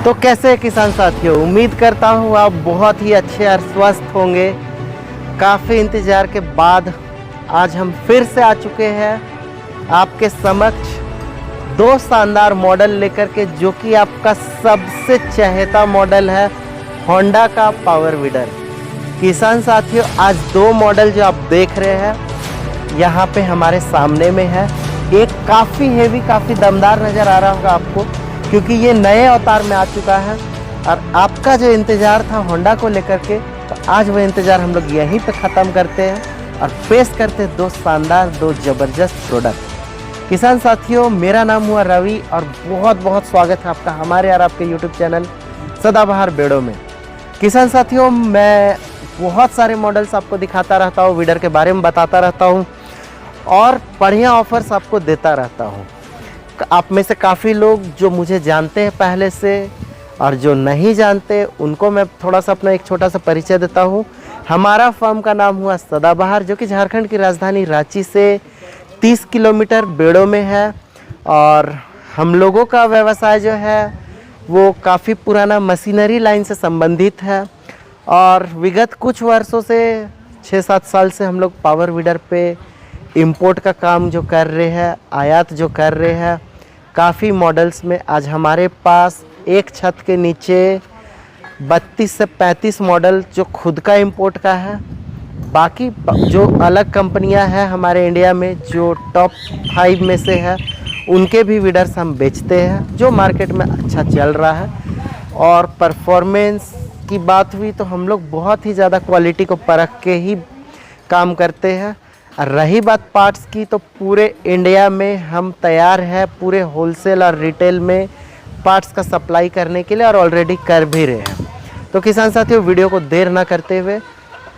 तो कैसे किसान साथियों, उम्मीद करता हूँ आप बहुत ही अच्छे और स्वस्थ होंगे। काफ़ी इंतज़ार के बाद आज हम फिर से आ चुके हैं आपके समक्ष दो शानदार मॉडल लेकर के, जो कि आपका सबसे चहेता मॉडल है होंडा का पावर वीडर। किसान साथियों, आज दो मॉडल जो आप देख रहे हैं यहाँ पे हमारे सामने में है। एक काफ़ी हेवी, काफ़ी दमदार नज़र आ रहा होगा आपको, क्योंकि ये नए अवतार में आ चुका है। और आपका जो इंतज़ार था होंडा को लेकर के, तो आज वो इंतज़ार हम लोग यहीं पे ख़त्म करते हैं और पेश करते हैं दो शानदार, दो ज़बरदस्त प्रोडक्ट। किसान साथियों, मेरा नाम हुआ रवि और बहुत बहुत स्वागत है आपका हमारे और आपके यूट्यूब चैनल सदाबहार बेड़ों में। किसान साथियों, मैं बहुत सारे मॉडल्स आपको दिखाता रहता हूँ, वीडर के बारे में बताता रहता हूँ और बढ़िया ऑफर्स आपको देता रहता हूँ। आप में से काफ़ी लोग जो मुझे जानते हैं पहले से और जो नहीं जानते, उनको मैं थोड़ा सा अपना एक छोटा सा परिचय देता हूँ। हमारा फर्म का नाम हुआ सदाबहार, जो कि झारखंड की राजधानी रांची से 30 किलोमीटर बेड़ों में है। और हम लोगों का व्यवसाय जो है वो काफ़ी पुराना मशीनरी लाइन से संबंधित है और विगत कुछ वर्षों से 6-7 साल से हम लोग पावर वीडर पे इंपोर्ट का काम जो कर रहे हैं, आयात जो कर रहे हैं काफ़ी मॉडल्स में। आज हमारे पास एक छत के नीचे 32 से 35 मॉडल जो खुद का इंपोर्ट का है। बाकी जो अलग कंपनियां हैं हमारे इंडिया में, जो टॉप 5 में से है, उनके भी वीडर्स हम बेचते हैं, जो मार्केट में अच्छा चल रहा है। और परफॉर्मेंस की बात हुई तो हम लोग बहुत ही ज़्यादा क्वालिटी को परख के ही काम करते हैं। और रही बात पार्ट्स की, तो पूरे इंडिया में हम तैयार हैं पूरे होलसेल और रिटेल में पार्ट्स का सप्लाई करने के लिए, और ऑलरेडी कर भी रहे हैं। तो किसान साथियों, वीडियो को देर ना करते हुए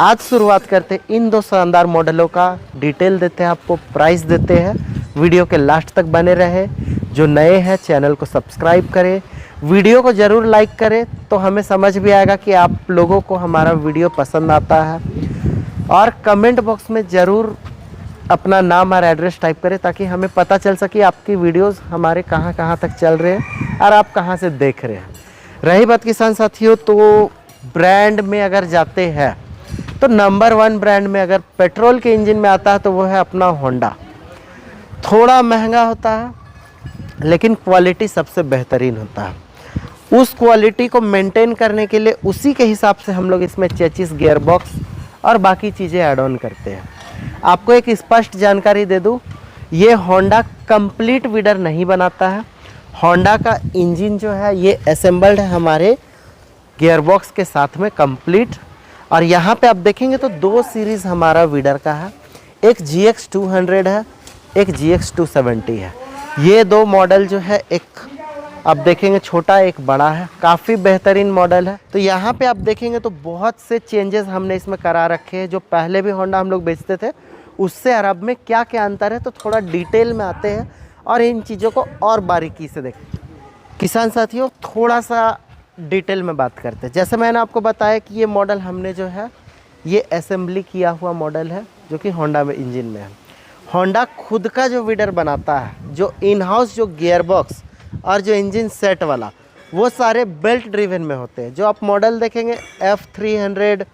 आज शुरुआत करते हैं इन दो शानदार मॉडलों का। डिटेल देते हैं आपको, प्राइस देते हैं। वीडियो के लास्ट तक बने रहे। जो नए हैं चैनल को सब्सक्राइब करें, वीडियो को ज़रूर लाइक करें, तो हमें समझ भी आएगा कि आप लोगों को हमारा वीडियो पसंद आता है। और कमेंट बॉक्स में ज़रूर अपना नाम और एड्रेस टाइप करें, ताकि हमें पता चल सके आपकी वीडियोस हमारे कहां कहां तक चल रहे हैं और आप कहां से देख रहे हैं। रही बात किसान साथियों, तो ब्रांड में अगर जाते हैं तो नंबर 1 ब्रांड में अगर पेट्रोल के इंजन में आता है तो वो है अपना होंडा। थोड़ा महंगा होता है लेकिन क्वालिटी सबसे बेहतरीन होता है। उस क्वालिटी को मेंटेन करने के लिए उसी के हिसाब से हम लोग इसमें चेचिस, गियर बॉक्स और बाकी चीज़ें ऐड ऑन करते हैं। आपको एक स्पष्ट जानकारी दे दूं, ये होंडा कंप्लीट वीडर नहीं बनाता है। होंडा का इंजन जो है ये असेंबल्ड है हमारे गियरबॉक्स के साथ में कंप्लीट। और यहाँ पे आप देखेंगे तो दो सीरीज़ हमारा वीडर का है, एक GX 200 है, एक GX 270 है। ये दो मॉडल जो है, एक आप देखेंगे छोटा, एक बड़ा है, काफ़ी बेहतरीन मॉडल है। तो यहाँ पे आप देखेंगे तो बहुत से चेंजेस हमने इसमें करा रखे हैं। जो पहले भी होंडा हम लोग बेचते थे उससे और अब में क्या क्या अंतर है, तो थोड़ा डिटेल में आते हैं और इन चीज़ों को और बारीकी से देखें। किसान साथियों, थोड़ा सा डिटेल में बात करते हैं। जैसे मैंने आपको बताया कि ये मॉडल हमने जो है ये असेंबली किया हुआ मॉडल है, जो कि होंडा में इंजन में है। होंडा खुद का जो वीडर बनाता है, जो इन हाउस जो गियर बॉक्स और जो इंजन सेट वाला, वो सारे बेल्ट ड्रिवन में होते हैं। जो आप मॉडल देखेंगे F300,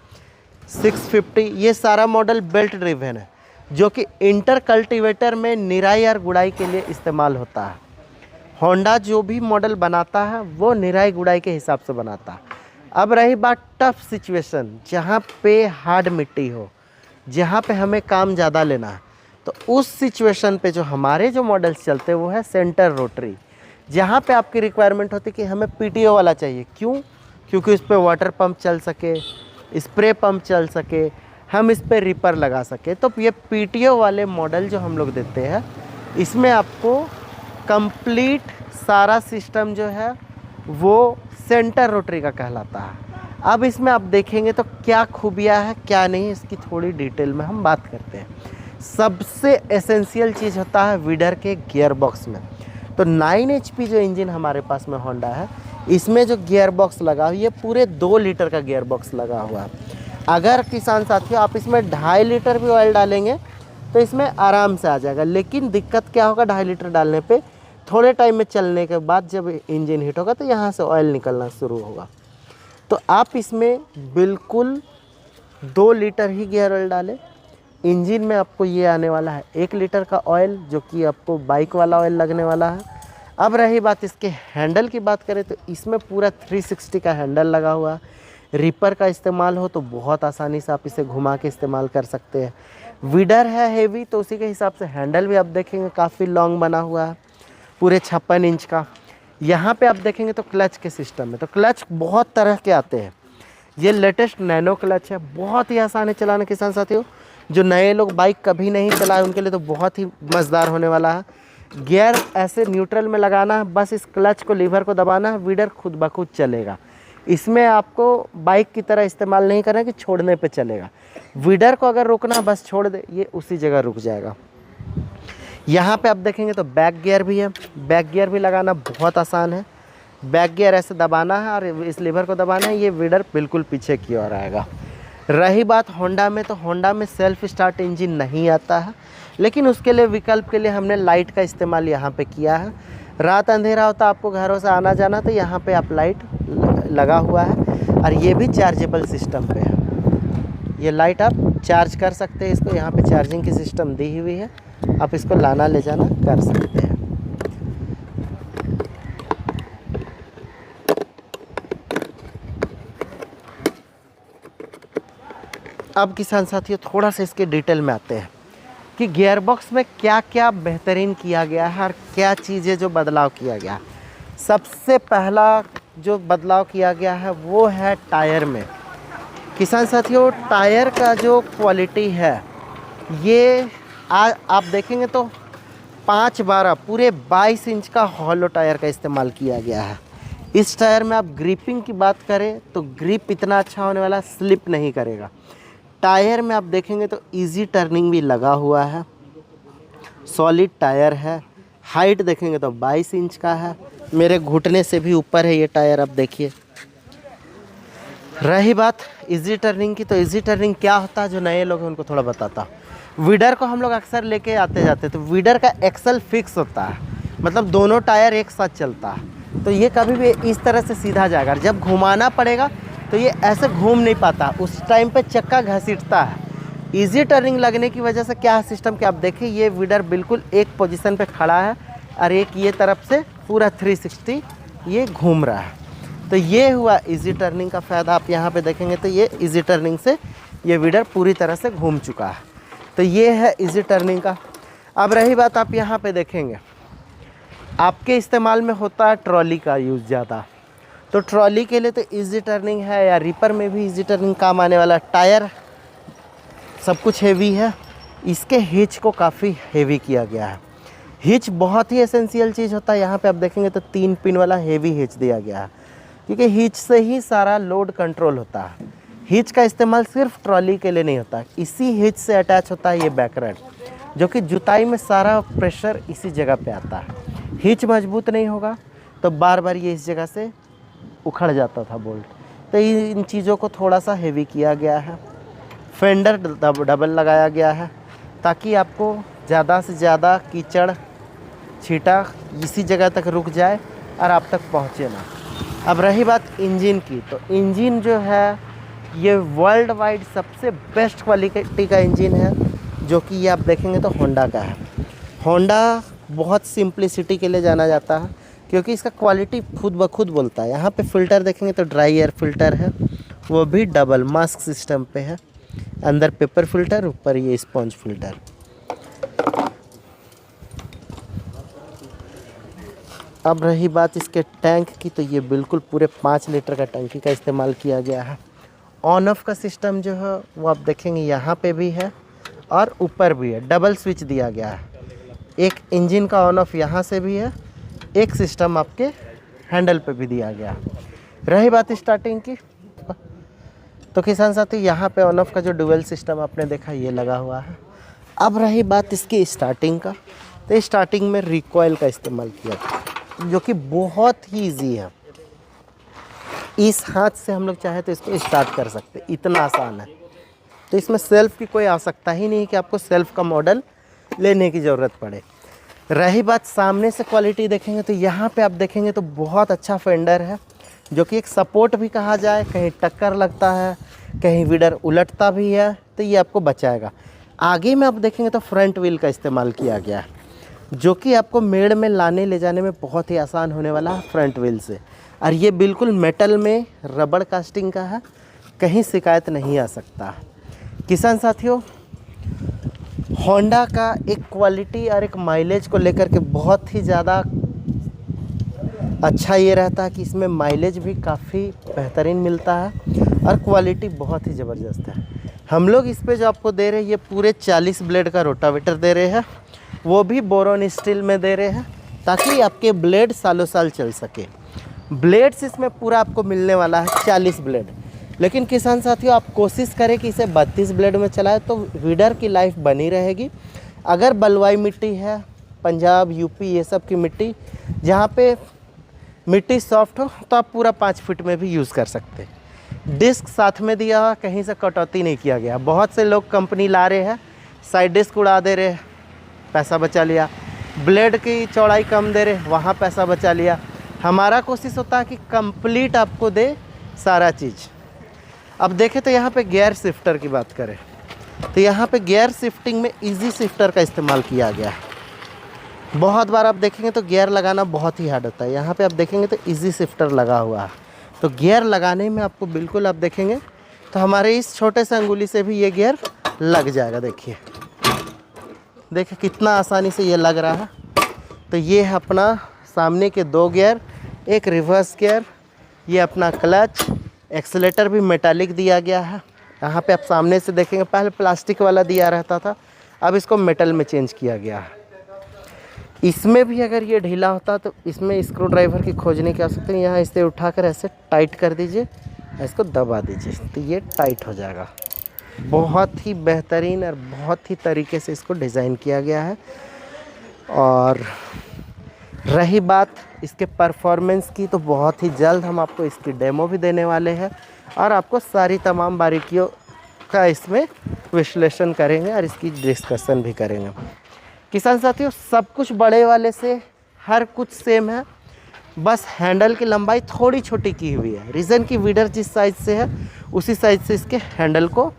650, ये सारा मॉडल बेल्ट ड्रिवन है, जो कि इंटर कल्टीवेटर में निराई और गुड़ाई के लिए इस्तेमाल होता है। होंडा जो भी मॉडल बनाता है वो निराई गुड़ाई के हिसाब से बनाता है। अब रही बात टफ सिचुएशन, जहाँ पे हार्ड मिट्टी हो, जहाँ पे हमें काम ज़्यादा लेना है, तो उस सिचुएशन पे जो हमारे जो मॉडल्स चलते हैं वो है सेंटर रोटरी। जहाँ पे आपकी रिक्वायरमेंट होती है कि हमें PTO वाला चाहिए। क्यों? क्योंकि इस पर वाटर पंप चल सके, स्प्रे पंप चल सके, हम इस पर रिपर लगा सके। तो ये PTO वाले मॉडल जो हम लोग देते हैं, इसमें आपको कंप्लीट सारा सिस्टम जो है वो सेंटर रोटरी का कहलाता है। अब इसमें आप देखेंगे तो क्या खूबियाँ है क्या नहीं, इसकी थोड़ी डिटेल में हम बात करते हैं। सबसे एसेंशियल चीज़ होता है वीडर के गियर बॉक्स में। तो 9 HP जो इंजन हमारे पास में होंडा है, इसमें जो गियर बॉक्स लगा हुआ है ये पूरे 2 लीटर का गियर बॉक्स लगा हुआ है। अगर किसान साथियों आप इसमें 2.5 लीटर भी ऑयल डालेंगे तो इसमें आराम से आ जाएगा। लेकिन दिक्कत क्या होगा 2.5 लीटर डालने पे, थोड़े टाइम में चलने के बाद जब इंजन हीट होगा तो यहाँ से ऑयल निकलना शुरू होगा। तो आप इसमें बिल्कुल 2 लीटर ही गियर ऑयल डालें। इंजन में आपको ये आने वाला है 1 लीटर का ऑयल, जो कि आपको बाइक वाला ऑयल लगने वाला है। अब रही बात इसके हैंडल की बात करें तो इसमें पूरा 360 का हैंडल लगा हुआ है। रिपर का इस्तेमाल हो तो बहुत आसानी से आप इसे घुमा के इस्तेमाल कर सकते हैं। विडर है हेवी, तो उसी के हिसाब से हैंडल भी आप देखेंगे काफ़ी लॉन्ग बना हुआ है, पूरे 56 इंच का। यहाँ पे आप देखेंगे तो क्लच के सिस्टम में, तो क्लच बहुत तरह के आते हैं। ये लेटेस्ट नैनो क्लच है, बहुत ही आसान है चलाने। किसान साथियों, जो नए लोग बाइक कभी नहीं चलाए उनके लिए तो बहुत ही मज़ेदार होने वाला है। गियर ऐसे न्यूट्रल में लगाना है, बस इस क्लच को, लीवर को दबाना है, विडर खुद ब खुद चलेगा। इसमें आपको बाइक की तरह इस्तेमाल नहीं करना है कि छोड़ने पे चलेगा। विडर को अगर रोकना बस छोड़ दे, ये उसी जगह रुक जाएगा। यहाँ पे आप देखेंगे तो बैक गियर भी है। बैक गियर भी लगाना बहुत आसान है। बैक गियर ऐसे दबाना है और इस लीवर को दबाना है, ये विडर बिल्कुल पीछे की ओर आएगा। रही बात होंडा में, तो होंडा में सेल्फ स्टार्ट इंजन नहीं आता है, लेकिन उसके लिए विकल्प के लिए हमने लाइट का इस्तेमाल यहाँ पे किया है। रात अंधेरा होता आपको घरों से आना जाना, तो यहाँ पे आप लाइट लगा हुआ है, और ये भी चार्जेबल सिस्टम पे है। ये लाइट आप चार्ज कर सकते हैं इसको, यहाँ पे चार्जिंग की सिस्टम दी हुई है, आप इसको लाना ले जाना कर सकते हैं। अब किसान साथियों थोड़ा सा इसके डिटेल में आते हैं कि गियर बॉक्स में क्या क्या बेहतरीन किया गया है और क्या चीज़ें जो बदलाव किया गया है। सबसे पहला जो बदलाव किया गया है वो है टायर में। किसान साथियों, टायर का जो क्वालिटी है ये आप देखेंगे तो 5/12 पूरे 22 इंच का हॉलो टायर का इस्तेमाल किया गया है। इस टायर में आप ग्रिपिंग की बात करें तो ग्रिप इतना अच्छा होने वाला, स्लिप नहीं करेगा। टायर में आप देखेंगे तो इजी टर्निंग भी लगा हुआ है, सॉलिड टायर है। हाइट देखेंगे तो 22 इंच का है, मेरे घुटने से भी ऊपर है ये टायर, आप देखिए। रही बात इजी टर्निंग की, तो इजी टर्निंग क्या होता है, जो नए लोग हैं उनको थोड़ा बताता। विडर को हम लोग अक्सर लेके आते जाते, तो विडर का एक्सल फिक्स होता है, मतलब दोनों टायर एक साथ चलता है, तो ये कभी भी इस तरह से सीधा जाएगा। जब घुमाना पड़ेगा तो ये ऐसे घूम नहीं पाता, उस टाइम पे चक्का घसीटता है। इजी टर्निंग लगने की वजह से क्या सिस्टम कि आप देखिए ये विडर बिल्कुल एक पोजीशन पे खड़ा है और एक ये तरफ से पूरा 360 ये घूम रहा है। तो ये हुआ इजी टर्निंग का फ़ायदा। आप यहाँ पे देखेंगे तो ये इजी टर्निंग से ये विडर पूरी तरह से घूम चुका है, तो ये है इजी टर्निंग का। अब रही बात, आप यहाँ पे देखेंगे आपके इस्तेमाल में होता है ट्रॉली का यूज़ ज़्यादा, तो ट्रॉली के लिए तो इजी टर्निंग है, या रिपर में भी इजी टर्निंग काम आने वाला। टायर सब कुछ हेवी है, इसके हिच को काफ़ी हेवी किया गया है। हिच बहुत ही एसेंशियल चीज़ होता है। यहाँ पे आप देखेंगे तो 3 पिन वाला हेवी हिच दिया गया है, क्योंकि हिच से ही सारा लोड कंट्रोल होता है। हिच का इस्तेमाल सिर्फ ट्रॉली के लिए नहीं होता, इसी हिच से अटैच होता है ये बैकरेड, जो कि जुताई में सारा प्रेशर इसी जगह पे आता है। हिच मजबूत नहीं होगा तो बार बार ये इस जगह से उखड़ जाता था बोल्ट, तो इन चीज़ों को थोड़ा सा हेवी किया गया है। फेंडर डबल लगाया गया है ताकि आपको ज़्यादा से ज़्यादा कीचड़ छीटा इसी जगह तक रुक जाए और आप तक पहुँचे ना। अब रही बात इंजन की, तो इंजन जो है ये वर्ल्ड वाइड सबसे बेस्ट क्वालिटी का इंजन है, जो कि ये आप देखेंगे तो होंडा का है। होंडा बहुत सिंप्लिसिटी के लिए जाना जाता है, क्योंकि इसका क्वालिटी खुद ब खुद बोलता है। यहाँ पे फ़िल्टर देखेंगे तो ड्राई एयर फ़िल्टर है, वो भी डबल मास्क सिस्टम पे है। अंदर पेपर फ़िल्टर, ऊपर ये स्पॉन्ज फ़िल्टर। अब रही बात इसके टैंक की, तो ये बिल्कुल पूरे 5 लीटर का टंकी का इस्तेमाल किया गया है। ऑन ऑफ का सिस्टम जो है वो आप देखेंगे यहाँ पे भी है और ऊपर भी है, डबल स्विच दिया गया है। एक इंजन का ऑन ऑफ यहाँ से भी है, एक सिस्टम आपके हैंडल पे भी दिया गया। रही बात स्टार्टिंग की, तो किसान साथी यहाँ पे ऑन ऑफ का जो डुअल सिस्टम आपने देखा ये लगा हुआ है। अब रही बात इसकी स्टार्टिंग का, तो स्टार्टिंग में रिकॉइल का इस्तेमाल किया था, जो कि बहुत ही ईजी है। इस हाथ से हम लोग चाहे तो इसको स्टार्ट कर सकते, इतना आसान है। तो इसमें सेल्फ की कोई आवश्यकता ही नहीं कि आपको सेल्फ का मॉडल लेने की ज़रूरत पड़े। रही बात सामने से क्वालिटी देखेंगे तो यहाँ पे आप देखेंगे तो बहुत अच्छा फेंडर है, जो कि एक सपोर्ट भी कहा जाए। कहीं टक्कर लगता है, कहीं विडर उलटता भी है तो ये आपको बचाएगा। आगे में आप देखेंगे तो फ्रंट व्हील का इस्तेमाल किया गया है, जो कि आपको मेड़ में लाने ले जाने में बहुत ही आसान होने वाला है फ्रंट व्हील से। और ये बिल्कुल मेटल में रबड़ कास्टिंग का है, कहीं शिकायत नहीं आ सकता। किसान साथियों, होंडा का एक क्वालिटी और एक माइलेज को लेकर के बहुत ही ज़्यादा अच्छा ये रहता है कि इसमें माइलेज भी काफ़ी बेहतरीन मिलता है और क्वालिटी बहुत ही ज़बरदस्त है। हम लोग इस पे जो आपको दे रहे हैं ये पूरे 40 ब्लेड का रोटावेटर दे रहे हैं, वो भी बोरोन स्टील में दे रहे हैं, ताकि आपके ब्लेड सालों साल चल सके। ब्लेड्स इसमें पूरा आपको मिलने वाला है 40 ब्लेड। लेकिन किसान साथियों, आप कोशिश करें कि इसे 32 ब्लेड में चलाएं तो वीडर की लाइफ बनी रहेगी। अगर बलुआई मिट्टी है, पंजाब यूपी ये सब की मिट्टी, जहाँ पे मिट्टी सॉफ्ट हो, तो आप पूरा 5 फीट में भी यूज़ कर सकते हैं। डिस्क साथ में दिया हुआ, कहीं से कटौती नहीं किया गया। बहुत से लोग कंपनी ला रहे हैं, साइड डिस्क उड़ा दे रहे हैं, पैसा बचा लिया। ब्लेड की चौड़ाई कम दे रहे, वहाँ पैसा बचा लिया। हमारा कोशिश होता है कि कंप्लीट आपको दे सारा चीज़। अब देखें तो यहाँ पे गियर शिफ्टर की बात करें तो यहाँ पे गियर शिफ्टिंग में इजी शिफ्टर का इस्तेमाल किया गया है। बहुत बार आप देखेंगे तो गियर लगाना बहुत ही हार्ड होता है, यहाँ पे आप देखेंगे तो इजी शिफ्टर लगा हुआ है। तो गियर लगाने में आपको बिल्कुल, आप देखेंगे तो हमारे इस छोटे से अंगुली से भी ये गियर लग जाएगा। देखिए कितना आसानी से ये लग रहा है। तो ये है अपना सामने के 2 गियर, एक रिवर्स गियर, ये अपना क्लच। एक्सीलेटर भी मेटालिक दिया गया है। यहाँ पे आप सामने से देखेंगे, पहले प्लास्टिक वाला दिया रहता था, अब इसको मेटल में चेंज किया गया है। इसमें भी अगर ये ढीला होता तो इसमें स्क्रू ड्राइवर की खोजने की आवश्यकता है। यहाँ इसे उठाकर ऐसे टाइट कर दीजिए, इसको दबा दीजिए तो ये टाइट हो जाएगा। बहुत ही बेहतरीन और बहुत ही तरीके से इसको डिज़ाइन किया गया है। और रही बात इसके परफॉर्मेंस की, तो बहुत ही जल्द हम आपको इसकी डेमो भी देने वाले हैं और आपको सारी तमाम बारीकियों का इसमें विश्लेषण करेंगे और इसकी डिस्कशन भी करेंगे। किसान साथियों, सब कुछ बड़े वाले से हर कुछ सेम है, बस हैंडल की लंबाई थोड़ी छोटी की हुई है। रीज़न की वीडर जिस साइज़ से है उसी साइज़ से इसके हैंडल को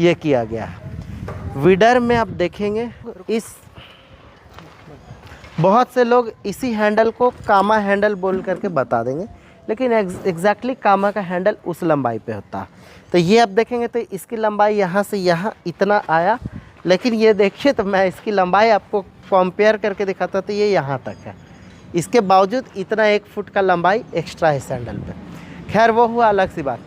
ये किया गया है। वीडर में आप देखेंगे बहुत से लोग इसी हैंडल को कामा हैंडल बोल करके बता देंगे, लेकिन एग्जैक्टली कामा का हैंडल उस लंबाई पे होता है। तो ये आप देखेंगे तो इसकी लंबाई यहाँ से यहाँ इतना आया, लेकिन ये देखिए तो मैं इसकी लंबाई आपको कंपेयर करके दिखाता तो ये यहाँ तक है। इसके बावजूद इतना 1 फुट का लंबाई एक्स्ट्रा है सैंडल पे। खैर वो हुआ अलग सी बात।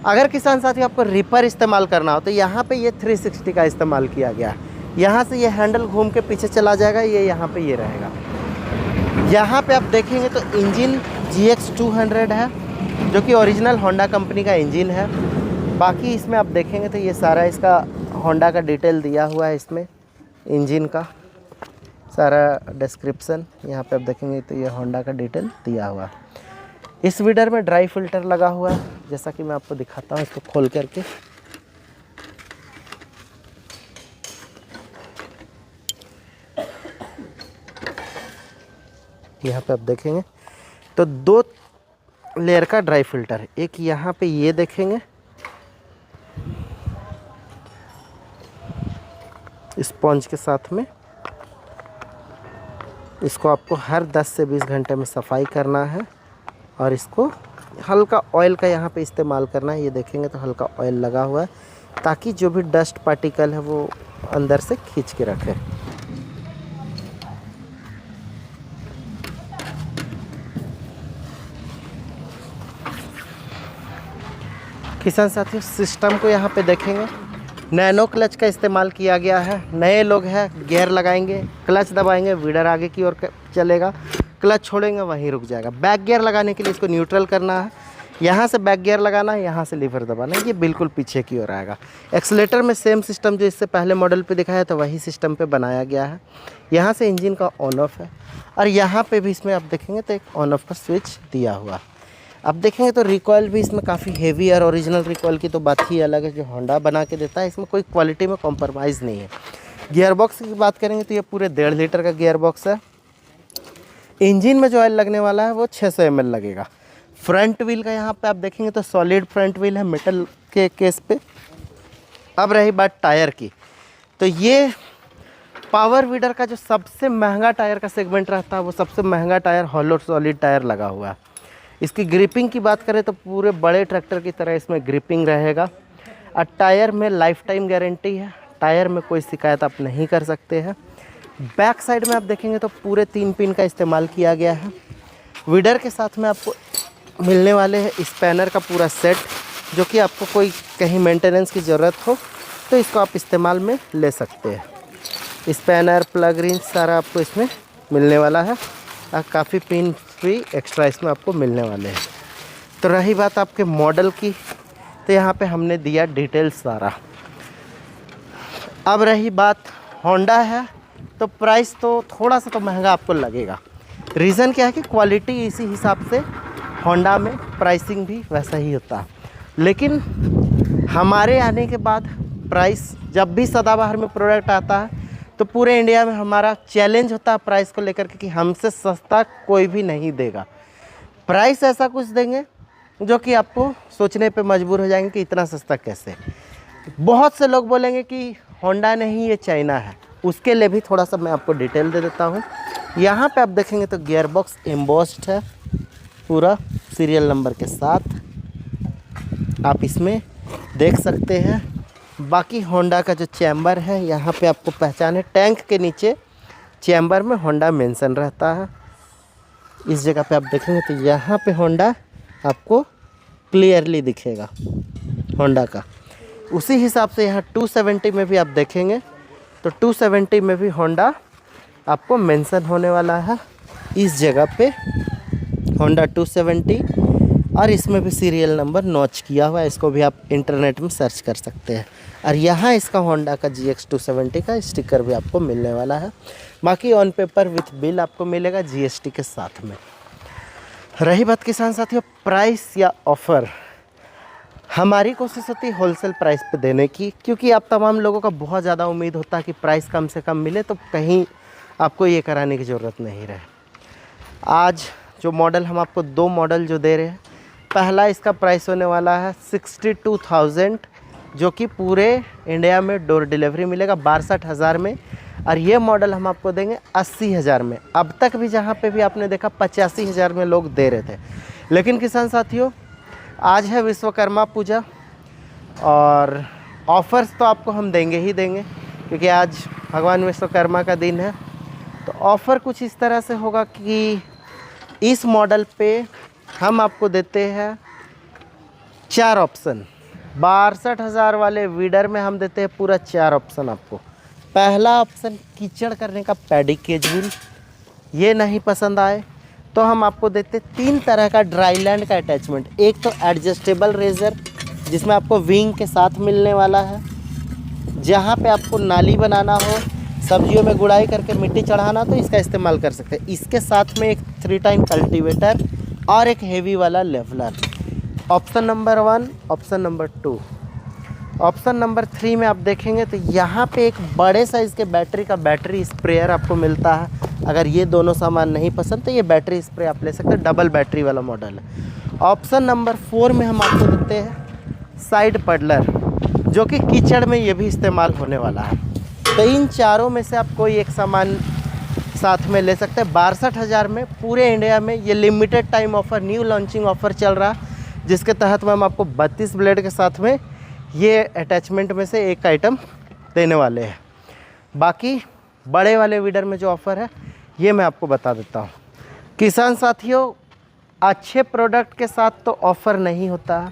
अगर किसान साथी आपको रिपर इस्तेमाल करना हो तो यहाँ पे ये 360 का इस्तेमाल किया गया है। यहाँ से ये हैंडल घूम के पीछे चला जाएगा, ये यहाँ पे ये रहेगा। यहाँ पे आप देखेंगे तो इंजन GX 200 है, जो कि ओरिजिनल होंडा कंपनी का इंजन है। बाकी इसमें आप देखेंगे तो ये सारा इसका होंडा का डिटेल दिया हुआ है, इसमें इंजन का सारा डिस्क्रिप्शन। यहाँ पे आप देखेंगे तो ये होंडा का डिटेल दिया हुआ है। इस वीडर में ड्राई फिल्टर लगा हुआ है, जैसा कि मैं आपको दिखाता हूँ इसको खोल करके। यहाँ पे आप देखेंगे तो 2 लेयर का ड्राई फिल्टर है। एक यहाँ पे ये देखेंगे स्पंज के साथ में, इसको आपको हर 10 से 20 घंटे में सफाई करना है और इसको हल्का ऑयल का यहाँ पे इस्तेमाल करना है। ये देखेंगे तो हल्का ऑयल लगा हुआ है, ताकि जो भी डस्ट पार्टिकल है वो अंदर से खींच के रखे। किसान साथियों, सिस्टम को यहाँ पे देखेंगे, नैनो क्लच का इस्तेमाल किया गया है। नए लोग हैं, गियर लगाएंगे, क्लच दबाएंगे, वीडर आगे की ओर चलेगा, क्लच छोड़ेंगे वहीं रुक जाएगा। बैक गियर लगाने के लिए इसको न्यूट्रल करना है, यहाँ से बैक गियर लगाना है, यहाँ से लीवर दबाना है, ये बिल्कुल पीछे की ओर आएगा। एक्सीलेटर में सेम सिस्टम जो इससे पहले मॉडल पे दिखाया था वही सिस्टम पे बनाया गया है। यहाँ से इंजन का ऑन ऑफ है और यहाँ पे भी इसमें आप देखेंगे तो एक ऑन ऑफ का स्विच दिया हुआ है। अब देखेंगे तो रिकॉयल भी इसमें काफ़ी हेवी और ओरिजिनल रिकॉयल की तो बात ही अलग है, जो होंडा बना के देता है। इसमें कोई क्वालिटी में कॉम्प्रोमाइज़ नहीं है। गियर बॉक्स की बात करेंगे तो ये पूरे 1.5 लीटर का गियर बॉक्स है। इंजन में जो ऑयल लगने वाला है वो 600 ml लगेगा। फ्रंट व्हील का यहाँ पे आप देखेंगे तो सॉलिड फ्रंट व्हील है मेटल के केस पे। अब रही बात टायर की, तो ये पावर वीडर का जो सबसे महंगा टायर का सेगमेंट रहता है वो सबसे महंगा टायर हॉलो सॉलिड टायर लगा हुआ है। इसकी ग्रिपिंग की बात करें तो पूरे बड़े ट्रैक्टर की तरह इसमें ग्रिपिंग रहेगा। और टायर में लाइफ टाइम गारंटी है, टायर में कोई शिकायत आप नहीं कर सकते हैं। बैक साइड में आप देखेंगे तो पूरे 3 पिन का इस्तेमाल किया गया है। वीडर के साथ में आपको मिलने वाले हैं स्पैनर का पूरा सेट, जो कि आपको कोई कहीं मेंटेनेंस की ज़रूरत हो तो इसको आप इस्तेमाल में ले सकते हैं। स्पैनर प्लग रिंच सारा आपको इसमें मिलने वाला है और काफ़ी पिन भी एक्स्ट्रा इसमें आपको मिलने वाले हैं। तो रही बात आपके मॉडल की, तो यहाँ पे हमने दिया डिटेल सारा। अब रही बात होंडा है, तो प्राइस तो थोड़ा सा तो महंगा आपको लगेगा। रीज़न क्या है कि क्वालिटी इसी हिसाब से होंडा में प्राइसिंग भी वैसा ही होता है। लेकिन हमारे आने के बाद प्राइस, जब भी सदाबहार में प्रोडक्ट आता है तो पूरे इंडिया में हमारा चैलेंज होता है प्राइस को लेकर के कि हमसे सस्ता कोई भी नहीं देगा। प्राइस ऐसा कुछ देंगे जो कि आपको सोचने पे मजबूर हो जाएंगे कि इतना सस्ता कैसे। बहुत से लोग बोलेंगे कि होंडा नहीं, ये चाइना है। उसके लिए भी थोड़ा सा मैं आपको डिटेल दे देता हूँ। यहाँ पे आप देखेंगे तो गियर बॉक्स एम्बोस्ड है पूरा सीरियल नंबर के साथ, आप इसमें देख सकते हैं। बाकी होंडा का जो चैम्बर है यहाँ पे आपको पहचाने, टैंक के नीचे चैम्बर में होंडा मेंशन रहता है। इस जगह पे आप देखेंगे तो यहाँ पे होंडा आपको क्लियरली दिखेगा होंडा का। उसी हिसाब से यहाँ 270 में भी आप देखेंगे तो 270 में भी होंडा आपको मेंशन होने वाला है इस जगह पे, होंडा 270। और इसमें भी सीरियल नंबर नॉच किया हुआ है, इसको भी आप इंटरनेट में सर्च कर सकते हैं। और यहाँ इसका होंडा का GX 270 का स्टिकर भी आपको मिलने वाला है। बाकी ऑन पेपर विथ बिल आपको मिलेगा GST के साथ में। रही बात किसान साथियों प्राइस या ऑफ़र, हमारी कोशिश होती है होलसेल प्राइस पे देने की, क्योंकि आप तमाम लोगों का बहुत ज़्यादा उम्मीद होता है कि प्राइस कम से कम मिले, तो कहीं आपको ये कराने की ज़रूरत नहीं रहे। आज जो मॉडल हम आपको 2 मॉडल जो दे रहे हैं, पहला इसका प्राइस होने वाला है 62,000, जो कि पूरे इंडिया में डोर डिलीवरी मिलेगा 62,000 में। और ये मॉडल हम आपको देंगे 80,000 में। अब तक भी जहाँ पे भी आपने देखा 85,000 में लोग दे रहे थे। लेकिन किसान साथियों आज है विश्वकर्मा पूजा और ऑफ़र्स तो आपको हम देंगे ही देंगे, क्योंकि आज भगवान विश्वकर्मा का दिन है। तो ऑफ़र कुछ इस तरह से होगा कि इस मॉडल पे हम आपको देते हैं 4 ऑप्शन। 62,000 वाले वीडर में हम देते हैं पूरा 4 ऑप्शन आपको। पहला ऑप्शन कीचड़ करने का पैडी केज व्हील, ये नहीं पसंद आए तो हम आपको देते 3 तरह का ड्राई लैंड का अटैचमेंट। एक तो एडजस्टेबल रेजर जिसमें आपको विंग के साथ मिलने वाला है, जहाँ पे आपको नाली बनाना हो, सब्जियों में गुड़ाई करके मिट्टी चढ़ाना तो इसका इस्तेमाल कर सकते हैं। इसके साथ में एक 3 टाइम कल्टीवेटर और एक हेवी वाला leveller. Option number 1, option number 2। Option number 3 में आप देखेंगे तो यहाँ पे एक बड़े साइज़ के बैटरी का बैटरी स्प्रेयर आपको मिलता है। अगर ये दोनों सामान नहीं पसंद तो ये बैटरी स्प्रे आप ले सकते हैं, डबल बैटरी वाला मॉडल है। ऑप्शन नंबर 4 में हम आपको देते हैं साइड पडलर, जो कि कीचड़ में ये भी इस्तेमाल होने वाला है। तो इन चारों में से आप कोई एक सामान साथ में ले सकते हैं। 62,000 में पूरे इंडिया में ये limited time offer, new launching offer चल रहा है, जिसके तहत में हम आपको 32 ब्लेड के साथ में ये अटैचमेंट में से एक आइटम देने वाले हैं। बाकी बड़े वाले वीडर में जो ऑफ़र है ये मैं आपको बता देता हूँ। किसान साथियों अच्छे प्रोडक्ट के साथ तो ऑफ़र नहीं होता,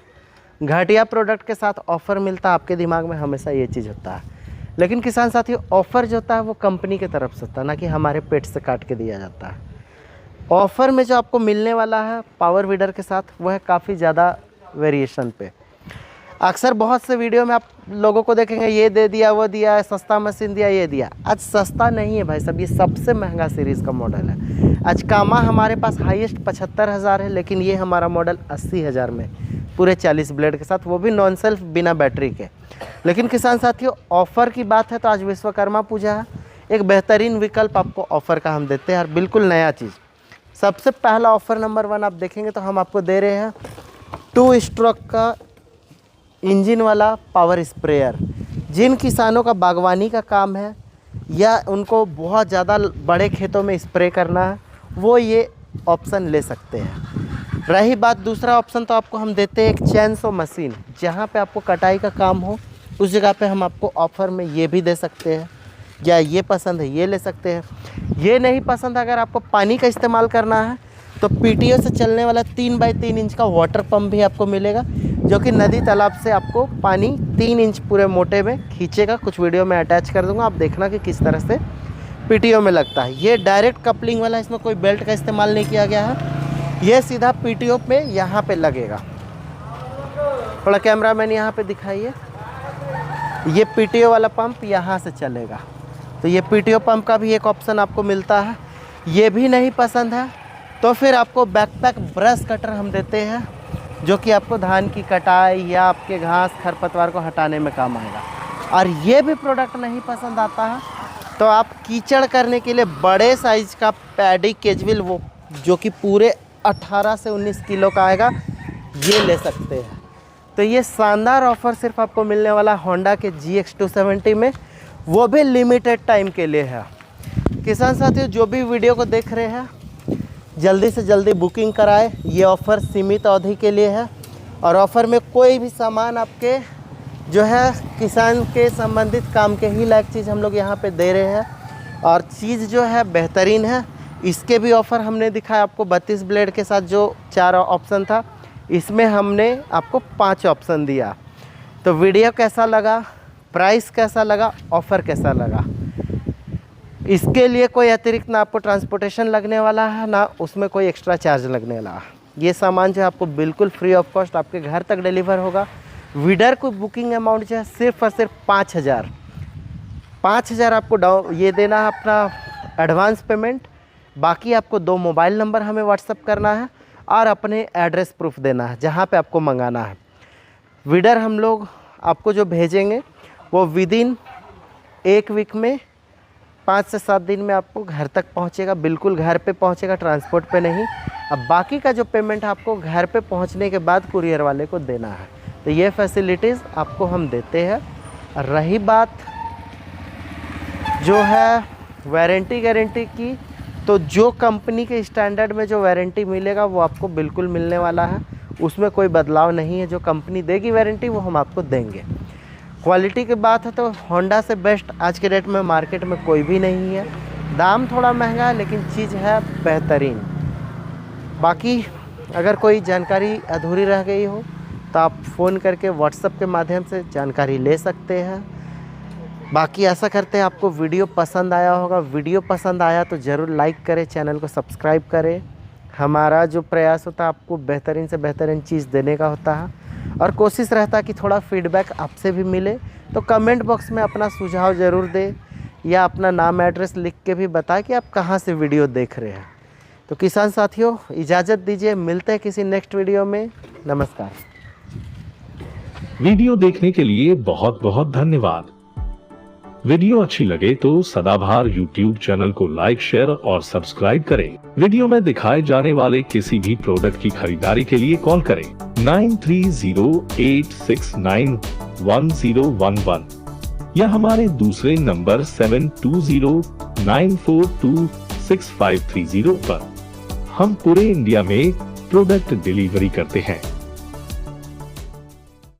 घटिया प्रोडक्ट के साथ ऑफ़र मिलता, आपके दिमाग में हमेशा ये चीज़ होता है। लेकिन किसान साथियों ऑफ़र जो होता है वो कंपनी की तरफ से होता है, ना कि हमारे पेट से काट के दिया जाता है। ऑफ़र में जो आपको मिलने वाला है पावर वीडर के साथ वो है काफ़ी ज़्यादा वेरिएशन पे। अक्सर बहुत से वीडियो में आप लोगों को देखेंगे ये दे दिया, वो दिया, सस्ता मशीन दिया, ये दिया। आज सस्ता नहीं है भाई साहब, ये सबसे महंगा सीरीज़ का मॉडल है। आज कामा हमारे पास हाईएस्ट 75,000 है, लेकिन ये हमारा मॉडल 80,000 में पूरे 40 ब्लेड के साथ, वो भी नॉन सेल्फ बिना बैटरी के। लेकिन किसान साथियों, ऑफ़र की बात है तो आज विश्वकर्मा पूजा है, एक बेहतरीन विकल्प आपको ऑफ़र का हम देते हैं और बिल्कुल नया चीज़। सबसे पहला ऑफ़र नंबर 1 आप देखेंगे तो हम आपको दे रहे हैं 2 स्ट्रोक का इंजन वाला पावर स्प्रेयर। जिन किसानों का बागवानी का काम है या उनको बहुत ज़्यादा बड़े खेतों में स्प्रे करना है, वो ये ऑप्शन ले सकते हैं। रही बात दूसरा ऑप्शन, तो आपको हम देते हैं एक चेनसो मशीन। जहाँ पे आपको कटाई का काम हो उस जगह पे हम आपको ऑफ़र में ये भी दे सकते हैं, या ये पसंद है ये ले सकते हैं। ये नहीं पसंद, अगर आपको पानी का इस्तेमाल करना है तो पीटीओ से चलने वाला 3x3 इंच का वाटर पंप भी आपको मिलेगा, जो कि नदी तालाब से आपको पानी 3 इंच पूरे मोटे में खींचेगा। कुछ वीडियो में अटैच कर दूंगा, आप देखना कि किस तरह से पीटीओ में लगता है। ये डायरेक्ट कपलिंग वाला, इसमें कोई बेल्ट का इस्तेमाल नहीं किया गया है। ये सीधा पीटीओ पे यहाँ पे लगेगा। थोड़ा कैमरामैन यहाँ पे दिखाइए, ये पीटीओ वाला पंप यहाँ से चलेगा। तो ये पीटीओ पंप का भी एक ऑप्शन आपको मिलता है। ये भी नहीं पसंद है तो फिर आपको बैकपैक ब्रश कटर हम देते हैं, जो कि आपको धान की कटाई या आपके घास खरपतवार को हटाने में काम आएगा। और ये भी प्रोडक्ट नहीं पसंद आता है तो आप कीचड़ करने के लिए बड़े साइज़ का पैडी केजविल, वो जो कि पूरे 18 से 19 किलो का आएगा, ये ले सकते हैं। तो ये शानदार ऑफ़र सिर्फ आपको मिलने वाला होंडा के GX 270 में, वो भी लिमिटेड टाइम के लिए है। किसान साथियों, जो भी वीडियो को देख रहे हैं जल्दी से जल्दी बुकिंग कराएं। ये ऑफ़र सीमित अवधि के लिए है और ऑफ़र में कोई भी सामान आपके जो है किसान के संबंधित काम के ही लायक चीज़ हम लोग यहाँ पे दे रहे हैं। और चीज़ जो है बेहतरीन है। इसके भी ऑफ़र हमने दिखाया आपको 32 ब्लेड के साथ, जो 4 ऑप्शन था, इसमें हमने आपको 5 ऑप्शन दिया। तो वीडियो कैसा लगा, प्राइस कैसा लगा, ऑफ़र कैसा लगा, इसके लिए कोई अतिरिक्त ना आपको ट्रांसपोर्टेशन लगने वाला है, ना उसमें कोई एक्स्ट्रा चार्ज लगने वाला है। ये सामान जो है आपको बिल्कुल फ्री ऑफ कॉस्ट आपके घर तक डिलीवर होगा। वीडर को बुकिंग अमाउंट जो है सिर्फ और सिर्फ 5,000 आपको ये देना है अपना एडवांस पेमेंट। बाकी आपको 2 मोबाइल नंबर हमें व्हाट्सअप करना है और अपने एड्रेस प्रूफ देना है जहाँ पे आपको मंगाना है। वीडर हम लोग आपको जो भेजेंगे वो विदिन 1 वीक में 5 से 7 दिन में आपको घर तक पहुँचेगा, बिल्कुल घर पे पहुँचेगा, ट्रांसपोर्ट पे नहीं। अब बाकी का जो पेमेंट आपको घर पे पहुँचने के बाद कुरियर वाले को देना है। तो ये फैसिलिटीज़ आपको हम देते हैं। रही बात जो है वारंटी गारंटी की, तो जो कंपनी के स्टैंडर्ड में जो वारंटी मिलेगा वो आपको बिल्कुल मिलने वाला है, उसमें कोई बदलाव नहीं है। जो कंपनी देगी वारंटी वो हम आपको देंगे। क्वालिटी की बात है तो होंडा से बेस्ट आज के डेट में मार्केट में कोई भी नहीं है। दाम थोड़ा महंगा है लेकिन चीज़ है बेहतरीन। बाकी अगर कोई जानकारी अधूरी रह गई हो तो आप फ़ोन करके व्हाट्सएप के माध्यम से जानकारी ले सकते हैं। बाकी आशा करते हैं आपको वीडियो पसंद आया होगा। वीडियो पसंद आया तो ज़रूर लाइक करें, चैनल को सब्सक्राइब करें। हमारा जो प्रयास होता है आपको बेहतरीन से बेहतरीन चीज़ देने का होता है और कोशिश रहता है कि थोड़ा फीडबैक आपसे भी मिले। तो कमेंट बॉक्स में अपना सुझाव ज़रूर दें या अपना नाम एड्रेस लिख के भी बताएं कि आप कहाँ से वीडियो देख रहे हैं। तो किसान साथियों, इजाज़त दीजिए, मिलते हैं किसी नेक्स्ट वीडियो में। नमस्कार। वीडियो देखने के लिए बहुत बहुत धन्यवाद। वीडियो अच्छी लगे तो सदाबहार YouTube चैनल को लाइक, शेयर और सब्सक्राइब करें। वीडियो में दिखाए जाने वाले किसी भी प्रोडक्ट की खरीदारी के लिए कॉल करें 9308691011 या हमारे दूसरे नंबर 7209426530 पर। हम पूरे इंडिया में प्रोडक्ट डिलीवरी करते हैं।